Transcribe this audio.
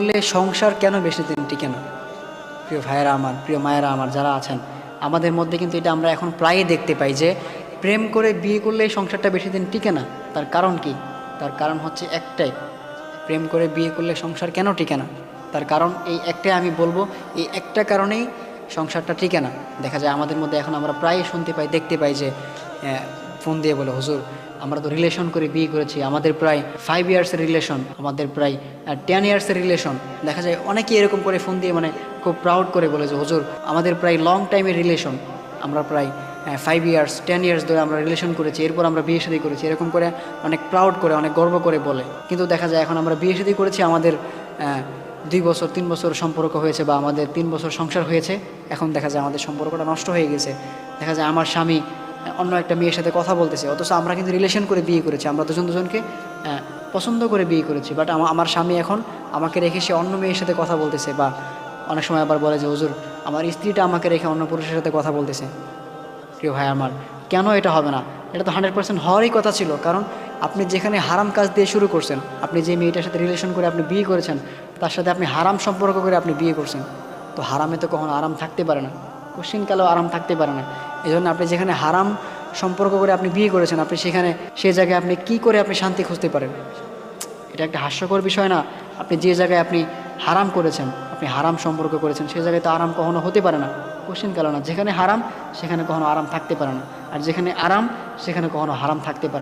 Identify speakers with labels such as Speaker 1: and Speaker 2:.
Speaker 1: করলে সংসার কেন বেশি দিন টিকে না? প্রিয় ভাইয়েরা আমার, প্রিয় মায়েরা আমার যারা আছেন, আমাদের মধ্যে কিন্তু এটা আমরা এখন প্রায়ই দেখতে পাই যে প্রেম করে বিয়ে করলে সংসারটা বেশি দিন টিকে না। তার কারণ কি? তার কারণ হচ্ছে একটাই, প্রেম করে বিয়ে করলে সংসার কেন টিকে না? তার কারণ এই একটাই, আমি বলবো এই একটা কারণেই সংসারটা টিকে না। দেখা যায় আমাদের মধ্যে এখন আমরা প্রায় শুনতে পাই, দেখতে পাই যে ফোন দিয়ে বলে, হুজুর আমরা তো রিলেশন করে বিয়ে করেছি, আমাদের প্রায় 5 ইয়ার্সের রিলেশন, আমাদের প্রায় 10 ইয়ার্সের রিলেশন। দেখা যায় অনেকেই এরকম করে ফোন দিয়ে মানে খুব প্রাউড করে বলে যে হুজুর আমাদের প্রায় লং টাইমের রিলেশন, আমরা প্রায় 5 ইয়ার্স 10 ইয়ার্স ধরে আমরা রিলেশন করেছি, এরপর আমরা বিয়ে শাদী করেছি, এরকম করে অনেক প্রাউড করে অনেক গর্ব করে বলে। কিন্তু দেখা যায় এখন আমরা বিয়ে শাদী করেছি, আমাদের 2 বছর 3 বছর সম্পর্ক হয়েছে বা আমাদের 3 বছর সংসার হয়েছে, এখন দেখা যায় আমাদের সম্পর্কটা নষ্ট হয়ে গেছে। দেখা যায় আমার স্বামী অন্য একটা মেয়ের সাথে কথা বলতেছে, অথচ আমরা কিন্তু রিলেশন করে বিয়ে করেছি, আমরা দুজন দুজনকে পছন্দ করে বিয়ে করেছি, বাট আমার স্বামী এখন আমাকে রেখে সে অন্য মেয়ের সাথে কথা বলতেছে। বা অনেক সময় আবার বলে যে হুজুর আমার স্ত্রীটা আমাকে রেখে অন্য পুরুষের সাথে কথা বলতেছে। প্রিয় ভাই আমার, কেন এটা হবে না? এটা তো 100% হওয়ারই কথা ছিল। কারণ আপনি যেখানে হারাম কাজ দিয়ে শুরু করছেন, আপনি যে মেয়েটার সাথে রিলেশন করে আপনি বিয়ে করেছেন, তার সাথে আপনি হারাম সম্পর্ক করে আপনি বিয়ে করছেন, তো হারামে তো কখনো আরাম থাকতে পারে না, কোশ্চিনকালেও আরাম থাকতে পারে না। এই জন্য আপনি যেখানে হারাম সম্পর্ক করে আপনি বিয়ে করেছেন, আপনি সেখানে সেই জায়গায় আপনি কি করে আপনি শান্তি খুঁজতে পারেন? এটা একটা হাস্যকর বিষয় না? আপনি যে জায়গায় আপনি হারাম করেছেন, আপনি হারাম সম্পর্ক করেছেন, সেই জায়গায় তো আরাম কখনো হতে পারে না, কোশ্চিন কালো না। যেখানে হারাম সেখানে কখনো আরাম থাকতে পারে না, আর যেখানে আরাম সেখানে কখনো হারাম থাকতে পারে না।